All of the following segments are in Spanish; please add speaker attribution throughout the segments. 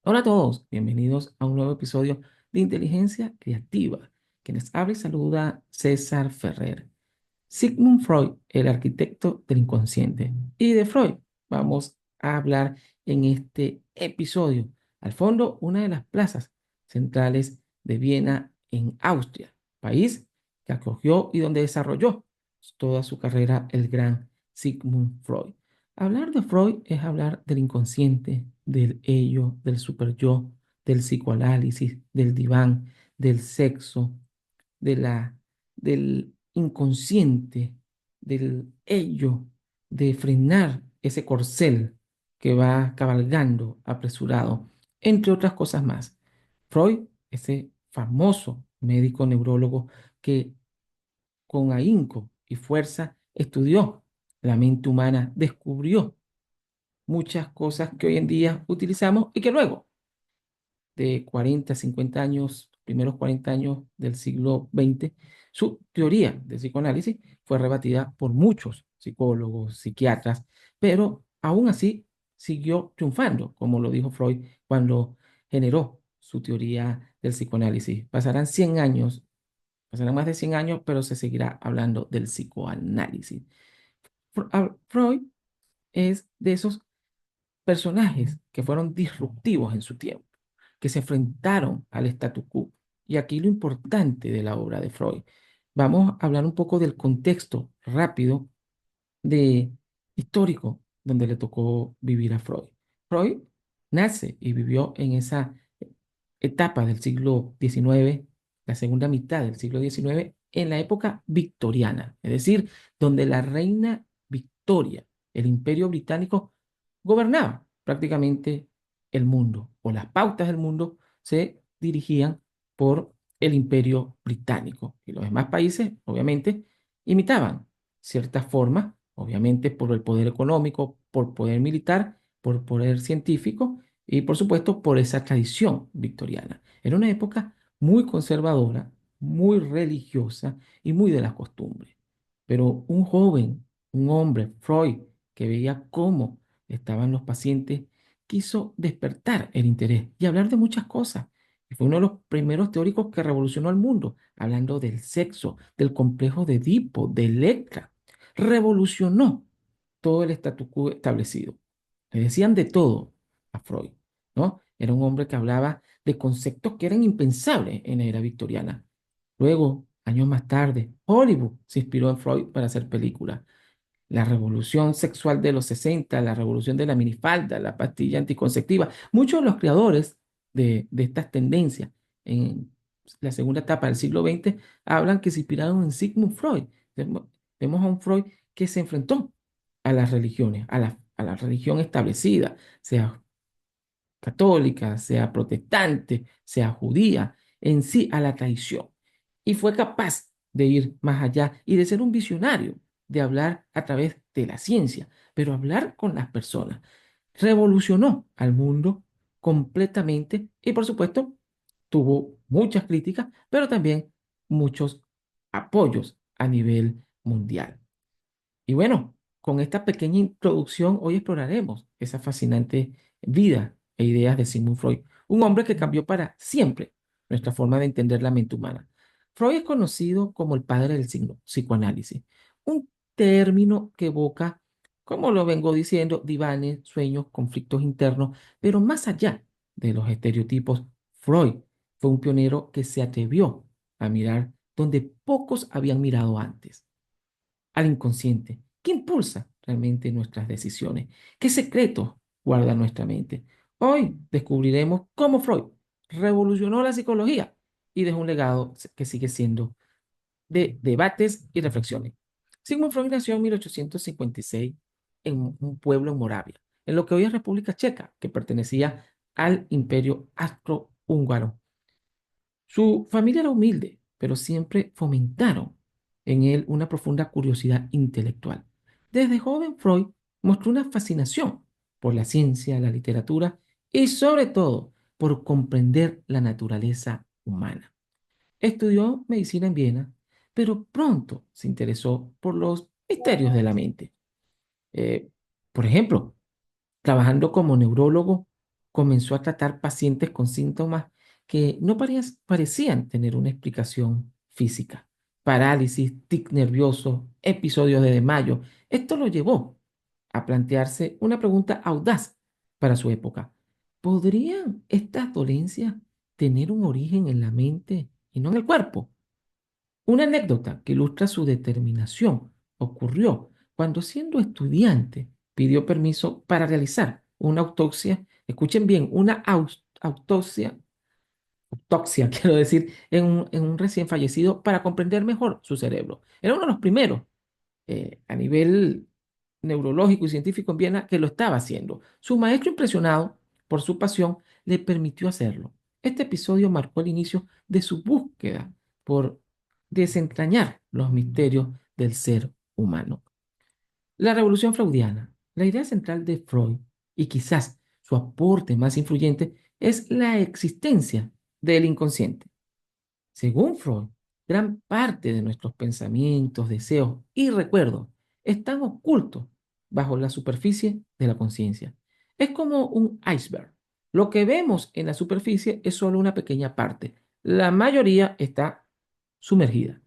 Speaker 1: Hola a todos, bienvenidos a un nuevo episodio de Inteligencia Creativa. Quienes habla y saluda César Ferrer. Sigmund Freud, el arquitecto del inconsciente. Y de Freud vamos a hablar en este episodio. Al fondo, una de las plazas centrales de Viena en Austria, país que acogió y donde desarrolló toda su carrera el gran Sigmund Freud. Hablar de Freud es hablar del inconsciente, del ello, del superyo, del psicoanálisis, del diván, del sexo, de del inconsciente, del ello, de frenar ese corcel que va cabalgando apresurado, entre otras cosas más. Freud, ese famoso médico neurólogo que con ahínco y fuerza estudió la mente humana, descubrió muchas cosas que hoy en día utilizamos y que luego de 40, 50 años, primeros 40 años del siglo XX, su teoría de psicoanálisis fue rebatida por muchos psicólogos, psiquiatras, pero aún así siguió triunfando, como lo dijo Freud cuando generó su teoría del psicoanálisis. Pasarán 100 años, pasarán más de 100 años, pero se seguirá hablando del psicoanálisis. Freud es de esos personajes que fueron disruptivos en su tiempo, que se enfrentaron al statu quo. Y aquí lo importante de la obra de Freud. Vamos a hablar un poco del contexto rápido de histórico donde le tocó vivir a Freud. Freud nace y vivió en esa etapa del siglo XIX, la segunda mitad del siglo XIX, en la época victoriana, es decir, donde la reina Victoria, el imperio británico, gobernaba prácticamente el mundo, o las pautas del mundo se dirigían por el imperio británico. Y los demás países, obviamente, imitaban ciertas formas, obviamente por el poder económico, por poder militar, por poder científico y por supuesto por esa tradición victoriana. Era una época muy conservadora, muy religiosa y muy de las costumbres. Pero un joven, un hombre, Freud, que veía cómo estaban los pacientes, quiso despertar el interés y hablar de muchas cosas. Y fue uno de los primeros teóricos que revolucionó el mundo, hablando del sexo, del complejo de Edipo, de Electra. Revolucionó todo el statu quo establecido. Le decían de todo a Freud, ¿no? Era un hombre que hablaba de conceptos que eran impensables en la era victoriana. Luego, años más tarde, Hollywood se inspiró en Freud para hacer películas. La revolución sexual de los 60, la revolución de la minifalda, la pastilla anticonceptiva. Muchos de los creadores de estas tendencias en la segunda etapa del siglo XX hablan que se inspiraron en Sigmund Freud. Vemos a un Freud que se enfrentó a las religiones, a la religión establecida, sea católica, sea protestante, sea judía, en sí a la tradición. Y fue capaz de ir más allá y de ser un visionario, de hablar a través de la ciencia, pero hablar con las personas. Revolucionó al mundo completamente y por supuesto tuvo muchas críticas, pero también muchos apoyos a nivel mundial. Y bueno, con esta pequeña introducción, hoy exploraremos esa fascinante vida e ideas de Sigmund Freud, un hombre que cambió para siempre nuestra forma de entender la mente humana. Freud es conocido como el padre del psicoanálisis, un término que evoca, como lo vengo diciendo, divanes, sueños, conflictos internos, pero más allá de los estereotipos, Freud fue un pionero que se atrevió a mirar donde pocos habían mirado antes al inconsciente. ¿Qué impulsa realmente nuestras decisiones? ¿Qué secretos guarda nuestra mente? Hoy descubriremos cómo Freud revolucionó la psicología y dejó un legado que sigue siendo de debates y reflexiones. Sigmund Freud nació en 1856 en un pueblo en Moravia, en lo que hoy es República Checa, que pertenecía al Imperio Austrohúngaro. Su familia era humilde, pero siempre fomentaron en él una profunda curiosidad intelectual. Desde joven, Freud mostró una fascinación por la ciencia, la literatura y sobre todo por comprender la naturaleza humana. Estudió medicina en Viena, pero pronto se interesó por los misterios de la mente. Eh, por ejemplo, trabajando como neurólogo comenzó a tratar pacientes con síntomas que no parecían tener una explicación física. Parálisis, tic nervioso, episodios de desmayo. Esto lo llevó a plantearse una pregunta audaz para su época. ¿Podrían estas dolencias tener un origen en la mente y no en el cuerpo? Una anécdota que ilustra su determinación ocurrió cuando siendo estudiante pidió permiso para realizar una autopsia, escuchen bien, una autopsia, quiero decir, en un recién fallecido para comprender mejor su cerebro. Era uno de los primeros a nivel neurológico y científico en Viena que lo estaba haciendo. Su maestro, impresionado por su pasión, le permitió hacerlo. Este episodio marcó el inicio de su búsqueda por desentrañar los misterios del ser humano. La revolución freudiana. La idea central de Freud, y quizás su aporte más influyente, es la existencia del inconsciente. Según Freud, gran parte de nuestros pensamientos, deseos y recuerdos están ocultos bajo la superficie de la conciencia. Es como un iceberg. Lo que vemos en la superficie es solo una pequeña parte. La mayoría está sumergida.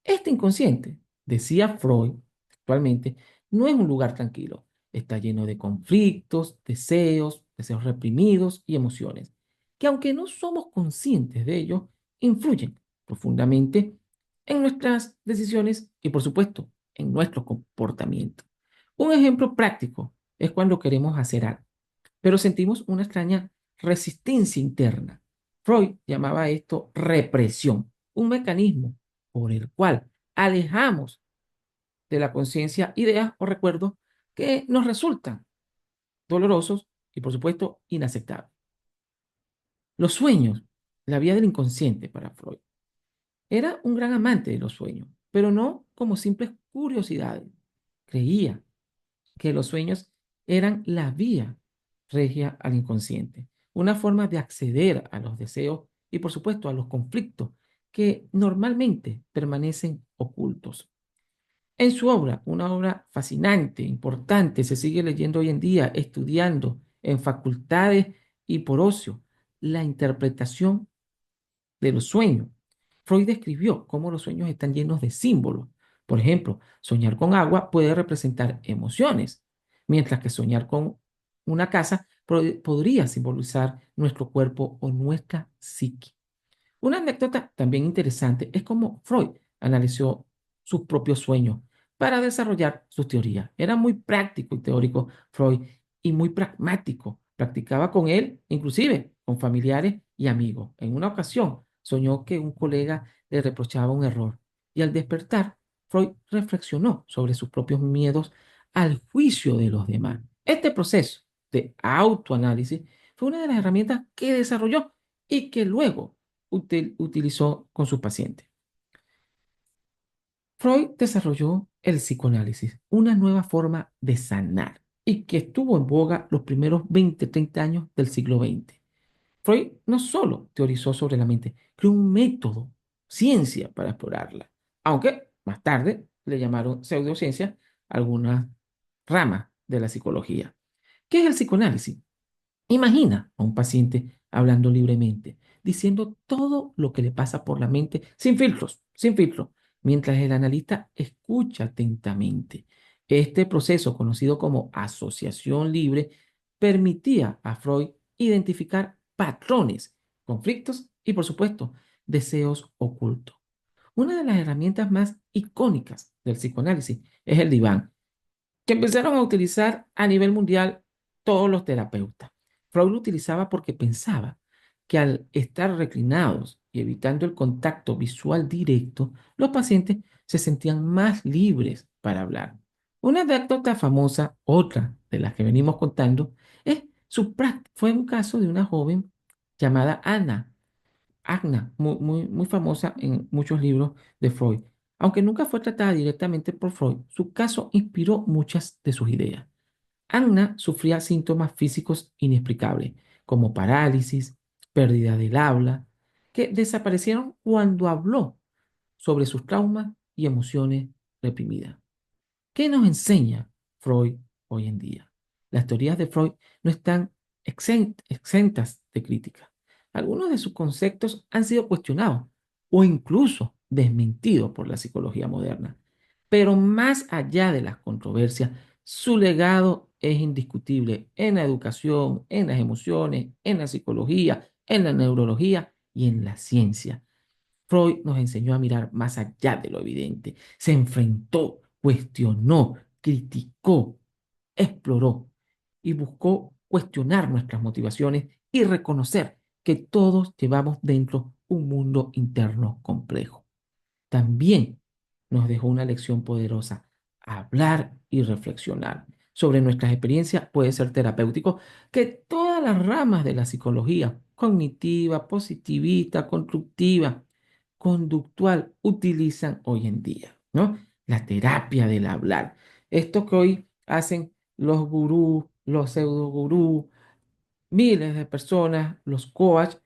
Speaker 1: Este inconsciente, decía Freud actualmente, no es un lugar tranquilo. Está lleno de conflictos, deseos reprimidos y emociones, que aunque no somos conscientes de ellos, influyen profundamente en nuestras decisiones y, por supuesto, en nuestro comportamiento. Un ejemplo práctico es cuando queremos hacer algo, pero sentimos una extraña resistencia interna. Freud llamaba esto represión, un mecanismo por el cual alejamos de la conciencia ideas o recuerdos que nos resultan dolorosos y, por supuesto, inaceptables. Los sueños, la vía del inconsciente para Freud. Era un gran amante de los sueños, pero no como simples curiosidades. Creía que los sueños eran la vía regia al inconsciente, una forma de acceder a los deseos y, por supuesto, a los conflictos que normalmente permanecen ocultos. En su obra, una obra fascinante, importante, se sigue leyendo hoy en día, estudiando en facultades y por ocio, la interpretación de los sueños. Freud describió cómo los sueños están llenos de símbolos. Por ejemplo, soñar con agua puede representar emociones, mientras que soñar con una casa podría simbolizar nuestro cuerpo o nuestra psique. Una anécdota también interesante es cómo Freud analizó sus propios sueños para desarrollar sus teorías. Era muy práctico y teórico Freud y muy pragmático. Practicaba con él, inclusive con familiares y amigos. En una ocasión soñó que un colega le reprochaba un error y al despertar, Freud reflexionó sobre sus propios miedos al juicio de los demás. Este proceso de autoanálisis fue una de las herramientas que desarrolló y que luego utilizó con sus pacientes. Freud desarrolló el psicoanálisis, una nueva forma de sanar, y que estuvo en boga los primeros 20, 30 años del siglo XX. Freud no solo teorizó sobre la mente, creó un método, ciencia para explorarla, aunque más tarde le llamaron pseudociencia algunas ramas de la psicología. ¿Qué es el psicoanálisis? Imagina a un paciente hablando libremente, diciendo todo lo que le pasa por la mente, sin filtros, mientras el analista escucha atentamente. Este proceso, conocido como asociación libre, permitía a Freud identificar patrones, conflictos y, por supuesto, deseos ocultos. Una de las herramientas más icónicas del psicoanálisis es el diván, que empezaron a utilizar a nivel mundial todos los terapeutas. Freud lo utilizaba porque pensaba que al estar reclinados y evitando el contacto visual directo, los pacientes se sentían más libres para hablar. Una anécdota famosa, otra de las que venimos contando, fue un caso de una joven llamada Agna, muy famosa en muchos libros de Freud. Aunque nunca fue tratada directamente por Freud, su caso inspiró muchas de sus ideas. Anna sufría síntomas físicos inexplicables, como parálisis, pérdida del habla, que desaparecieron cuando habló sobre sus traumas y emociones reprimidas. ¿Qué nos enseña Freud hoy en día? Las teorías de Freud no están exentas de crítica. Algunos de sus conceptos han sido cuestionados o incluso desmentidos por la psicología moderna. Pero más allá de las controversias, su legado es indiscutible en la educación, en las emociones, en la psicología, en la neurología y en la ciencia. Freud nos enseñó a mirar más allá de lo evidente. Se enfrentó, cuestionó, criticó, exploró y buscó cuestionar nuestras motivaciones y reconocer que todos llevamos dentro un mundo interno complejo. También nos dejó una lección poderosa: hablar y reflexionar sobre nuestras experiencias puede ser terapéutico, que todas las ramas de la psicología, cognitiva, positivista, constructiva, conductual, utilizan hoy en día, ¿no? La terapia del hablar. Esto que hoy hacen los gurús, los pseudo gurús, miles de personas, los coaches,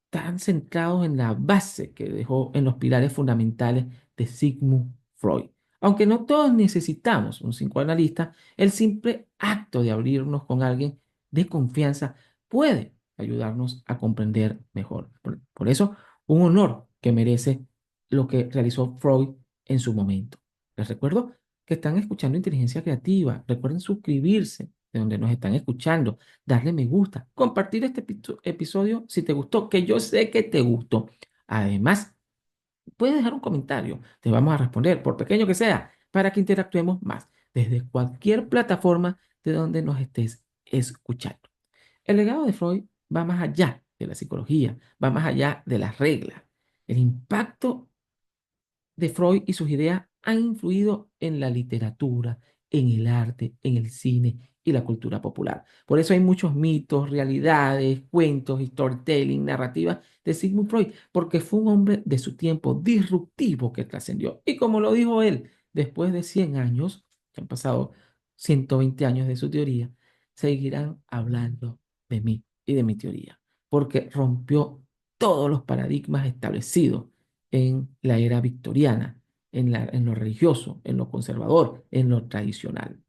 Speaker 1: tan centrados en la base que dejó en los pilares fundamentales de Sigmund Freud. Aunque no todos necesitamos un psicoanalista, el simple acto de abrirnos con alguien de confianza puede ayudarnos a comprender mejor. Por eso, un honor que merece lo que realizó Freud en su momento. Les recuerdo que están escuchando Inteligencia Creativa. Recuerden suscribirse de donde nos están escuchando, darle me gusta, compartir este episodio si te gustó, que yo sé que te gustó. Además, puedes dejar un comentario, te vamos a responder, por pequeño que sea, para que interactuemos más desde cualquier plataforma de donde nos estés escuchando. El legado de Freud va más allá de la psicología, va más allá de las reglas. El impacto de Freud y sus ideas han influido en la literatura, en el arte, en el cine y la cultura popular. Por eso hay muchos mitos, realidades, cuentos, storytelling, narrativas de Sigmund Freud, porque fue un hombre de su tiempo disruptivo que trascendió. Y como lo dijo él, después de 100 años, que han pasado 120 años de su teoría, seguirán hablando de mí y de mi teoría, porque rompió todos los paradigmas establecidos en la era victoriana, en lo religioso, en lo conservador, en lo tradicional.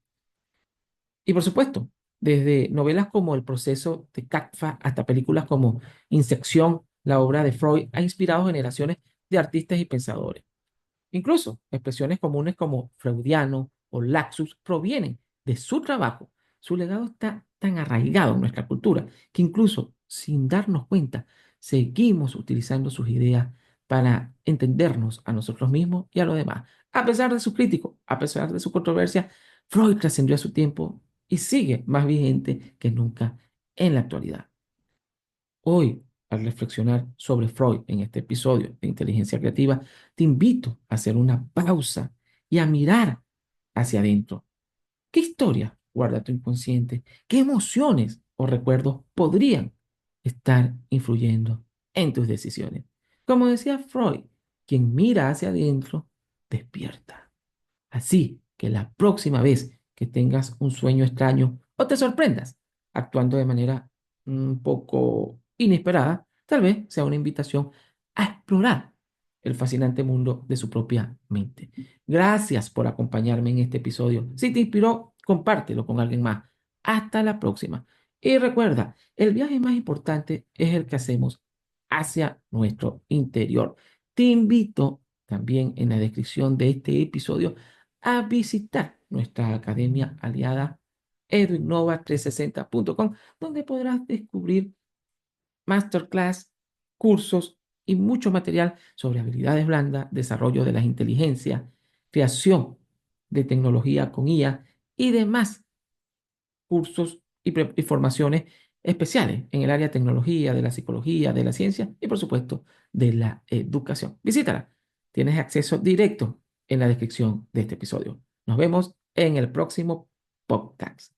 Speaker 1: Y por supuesto, desde novelas como El proceso de Kafka hasta películas como Incepción, la obra de Freud ha inspirado generaciones de artistas y pensadores. Incluso expresiones comunes como freudiano o laxus provienen de su trabajo. Su legado está tan arraigado en nuestra cultura que incluso sin darnos cuenta, seguimos utilizando sus ideas para entendernos a nosotros mismos y a los demás. A pesar de sus críticos, a pesar de su controversia, Freud trascendió a su tiempo y sigue más vigente que nunca en la actualidad. Hoy, al reflexionar sobre Freud en este episodio de Inteligencia Creativa, te invito a hacer una pausa y a mirar hacia adentro. ¿Qué historia guarda tu inconsciente? ¿Qué emociones o recuerdos podrían estar influyendo en tus decisiones? Como decía Freud, quien mira hacia adentro, despierta. Así que la próxima vez que tengas un sueño extraño o te sorprendas actuando de manera un poco inesperada, tal vez sea una invitación a explorar el fascinante mundo de su propia mente. Gracias por acompañarme en este episodio. Si te inspiró, compártelo con alguien más. Hasta la próxima. Y recuerda, el viaje más importante es el que hacemos hacia nuestro interior. Te invito también en la descripción de este episodio a visitar nuestra academia aliada eduinnova360.com, donde podrás descubrir masterclass, cursos y mucho material sobre habilidades blandas, desarrollo de las inteligencias, creación de tecnología con IA y demás cursos y formaciones especiales en el área de tecnología, de la psicología, de la ciencia y por supuesto de la educación. Visítala. Tienes acceso directo en la descripción de este episodio. Nos vemos en el próximo podcast.